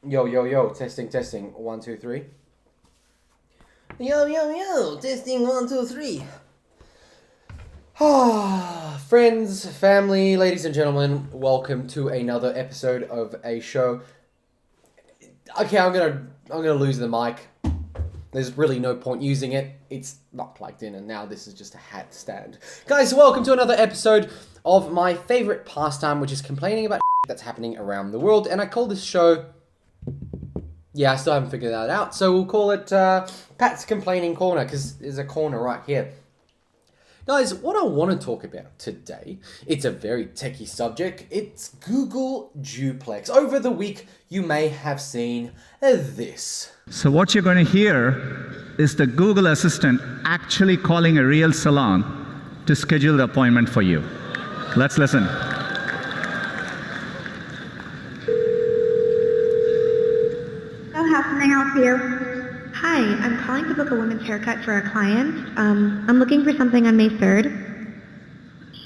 Yo, yo, yo, testing, testing, 1, 2, 3. Yo, yo, yo, testing, 1, 2, 3. Friends, family, ladies and gentlemen, welcome to another episode of a show. Okay, I'm gonna lose the mic. There's really no point using it. It's not plugged in, and now this is just a hat stand. Guys, welcome to another episode of my favorite pastime, which is complaining about that's happening around the world. And I call this show... Yeah, I still haven't figured that out. So we'll call it Pat's Complaining Corner, because there's a corner right here. Guys, what I want to talk about today, it's a very techie subject. It's Google Duplex. Over the week, you may have seen this. So what you're going to hear is the Google Assistant actually calling a real salon to schedule the appointment for you. Let's listen. How can I help you? Hi, I'm calling to book a woman's haircut for a client. I'm looking for something on May 3rd.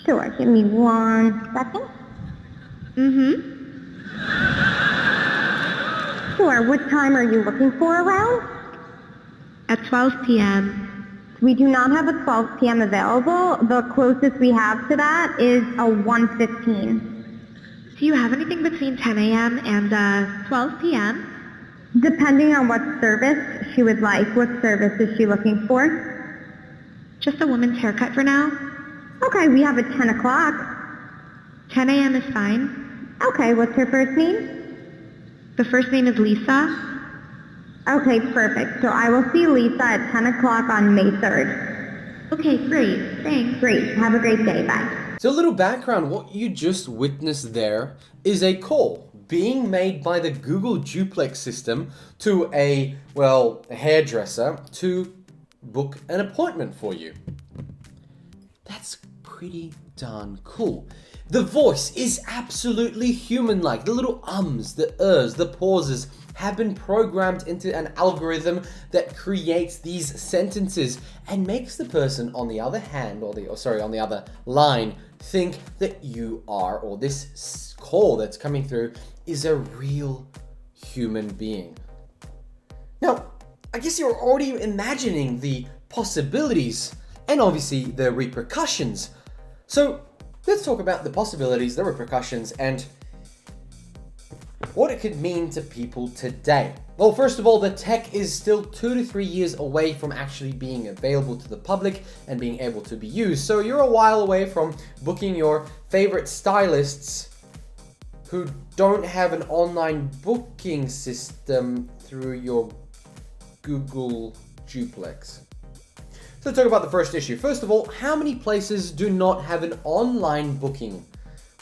Sure, give me 1 second. Sure, what time are you looking for around? At 12 p.m. We do not have a 12 p.m. available. The closest we have to that is a 1:15. Do you have anything between 10 a.m. and 12 p.m.? Depending on what service she would like. What service is she looking for? Just a woman's haircut for now. Okay, we have a 10 o'clock. 10 a.m. is fine. Okay, what's her first name? The first name is Lisa. Okay, perfect. So I will see Lisa at 10 o'clock on May 3rd. Okay, great. Thanks. Great. Have a great day. Bye. So a little background, what you just witnessed there is a call being made by the Google Duplex system to a hairdresser to book an appointment for you. That's pretty darn cool. The voice is absolutely human-like. The little ums, the ers, the pauses have been programmed into an algorithm that creates these sentences and makes the person on the other hand, on the other line, think that you are, or this call that's coming through is a real human being. Now, I guess you're already imagining the possibilities and obviously the repercussions. So let's talk about the possibilities, the repercussions, and what it could mean to people today. Well, first of all, the tech is still 2 to 3 years away from actually being available to the public and being able to be used. So you're a while away from booking your favorite stylists who don't have an online booking system through your Google Duplex. So let's talk about the first issue. First of all, how many places do not have an online booking?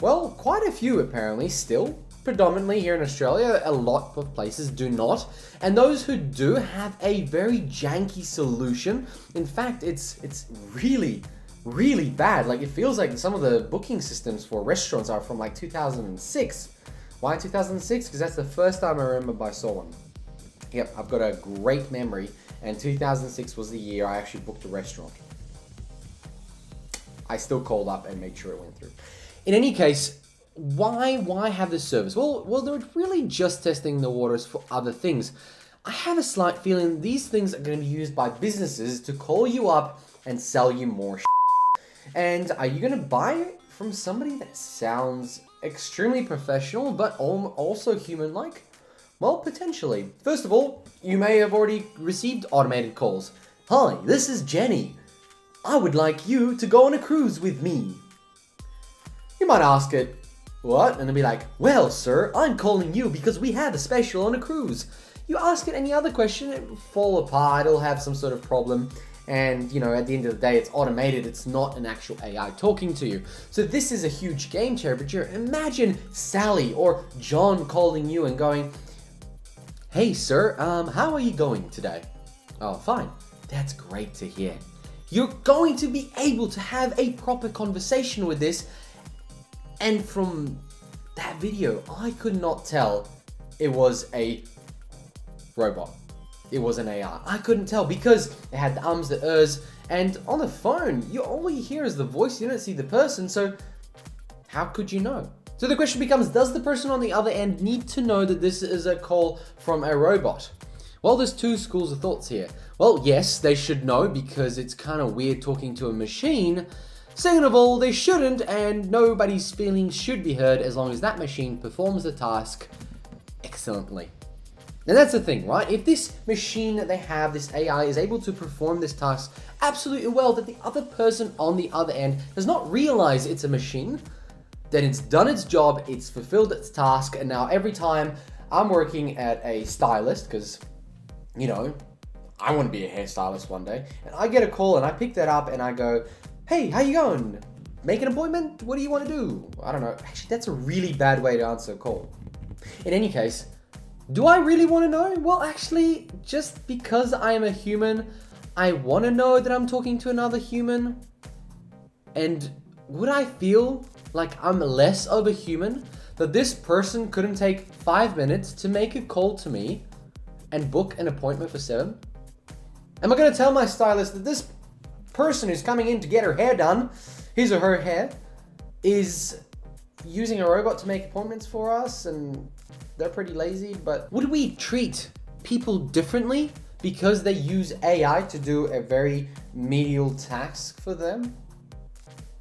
Well, quite a few apparently still. Predominantly here in Australia, a lot of places do not. And those who do have a very janky solution. In fact, it's really bad. Like, it feels like some of the booking systems for restaurants are from like 2006. Why 2006? Because that's the first time I remember I saw one. Yep, I've got a great memory, and 2006 was the year I actually booked a restaurant. I still called up and made sure it went through. In any case, why have this service? Well, they're really just testing the waters for other things. I have a slight feeling these things are going to be used by businesses to call you up and sell you more shit. And are you going to buy it from somebody that sounds extremely professional but also human-like? Well, potentially. First of all, you may have already received automated calls. Hi, this is Jenny. I would like you to go on a cruise with me. You might ask it, what? And they'll be like, well, sir, I'm calling you because we have a special on a cruise. You ask it any other question, it will fall apart, it'll have some sort of problem. And, you know, at the end of the day, it's automated. It's not an actual AI talking to you. So this is a huge game changer. Imagine Sally or John calling you and going, hey, sir, how are you going today? Oh, fine. That's great to hear. You're going to be able to have a proper conversation with this. And from that video, I could not tell it was a robot. It was an AI. I couldn't tell because it had the ums, the ers, and on the phone, all you hear is the voice. You don't see the person, so how could you know? So the question becomes, does the person on the other end need to know that this is a call from a robot? Well, there's two schools of thoughts here. Well, yes, they should know because it's kind of weird talking to a machine. Second of all, they shouldn't, and nobody's feelings should be heard as long as that machine performs the task excellently. And that's the thing, right? If this machine that they have, this AI, is able to perform this task absolutely well, that the other person on the other end does not realize it's a machine, then it's done its job, it's fulfilled its task, and now every time I'm working at a stylist, because, you know, I want to be a hairstylist one day, and I get a call and I pick that up and I go, hey, how you going? Make an appointment? What do you want to do? I don't know. Actually, that's a really bad way to answer a call. In any case, do I really want to know? Well, actually, just because I am a human, I want to know that I'm talking to another human. And would I feel like I'm less of a human? That this person couldn't take 5 minutes to make a call to me and book an appointment for 7? Am I going to tell my stylist that this person who's coming in to get her hair done, his or her hair, is using a robot to make appointments for us and they're pretty lazy? But would we treat people differently because they use AI to do a very menial task for them?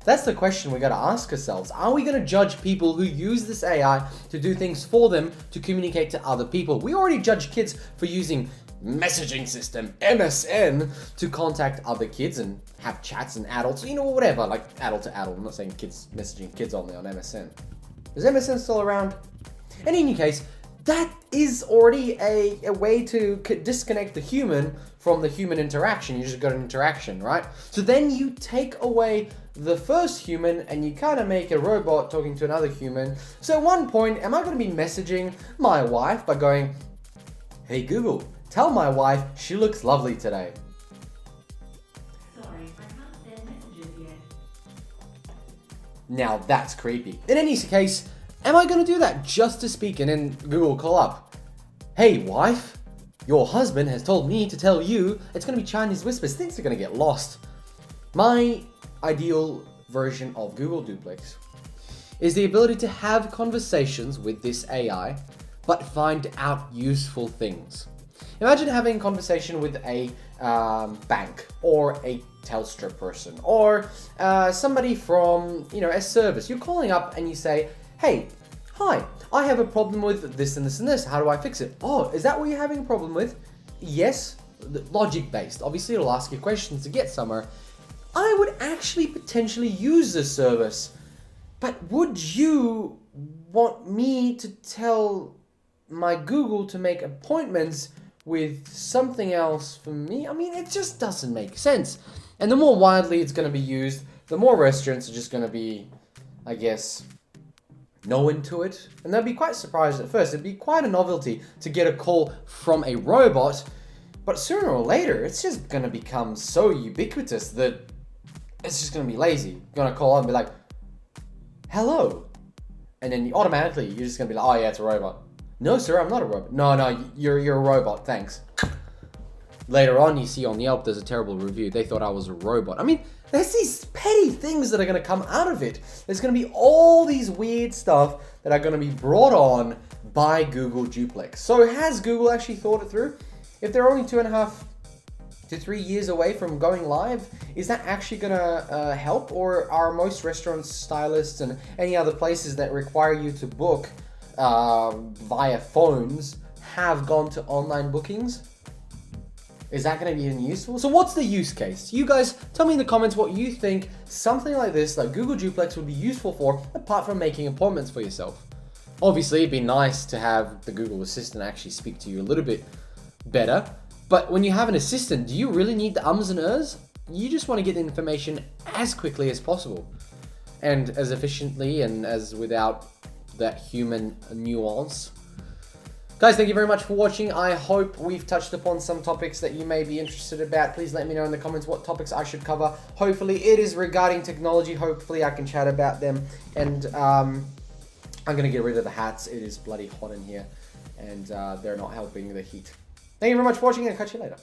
That's the question we gotta ask ourselves. Are we gonna judge people who use this AI to do things for them to communicate to other people? We already judge kids for using messaging system, MSN, to contact other kids and have chats, and adults, you know, whatever, like adult to adult. I'm not saying kids messaging kids only on MSN. Is MSN still around? In any case, that is already a way to disconnect the human from the human interaction. You just got an interaction, right? So then you take away the first human and you kind of make a robot talking to another human. So at one point, am I going to be messaging my wife by going, hey Google, tell my wife she looks lovely today? Sorry, I can't send messages yet. Now that's creepy. In any case, am I going to do that just to speak and then Google will call up? Hey wife, your husband has told me to tell you it's going to be Chinese whispers. Things are going to get lost. My ideal version of Google Duplex is the ability to have conversations with this AI, but find out useful things. Imagine having a conversation with a bank or a Telstra person or somebody from, you know, a service. You're calling up and you say, hey, hi, I have a problem with this and this and this. How do I fix it? Oh, is that what you're having a problem with? Yes, logic based. Obviously, it'll ask you questions to get somewhere. I would actually potentially use this service, but would you want me to tell my Google to make appointments with something else for me? I mean, it just doesn't make sense. And the more widely it's going to be used, the more restaurants are just going to be, I guess, known to it. And they'll be quite surprised at first. It'd be quite a novelty to get a call from a robot, but sooner or later, it's just going to become so ubiquitous that it's just going to be lazy. You're going to call up and be like, hello. And then automatically, you're just going to be like, oh yeah, it's a robot. No, sir, I'm not a robot. No, you're a robot, thanks. Later on, you see on Yelp, there's a terrible review. They thought I was a robot. I mean, there's these petty things that are going to come out of it. There's going to be all these weird stuff that are going to be brought on by Google Duplex. So has Google actually thought it through? If they're only 2.5 to 3 years away from going live, is that actually going to help? Or are most restaurants, stylists, and any other places that require you to book via phones have gone to online bookings? Is that going to be useful? So what's the use case? You guys tell me in the comments what you think something like this, like Google Duplex, would be useful for, apart from making appointments for yourself. Obviously, it'd be nice to have the Google Assistant actually speak to you a little bit better. But when you have an assistant, do you really need the ums and ers? You just want to get the information as quickly as possible and as efficiently and as without that human nuance. Guys, thank you very much for watching. I hope we've touched upon some topics that you may be interested about. Please let me know in the comments what topics I should cover. Hopefully it is regarding technology. Hopefully I can chat about them. And I'm going to get rid of the hats. It is bloody hot in here and they're not helping the heat. Thank you very much for watching and I'll catch you later.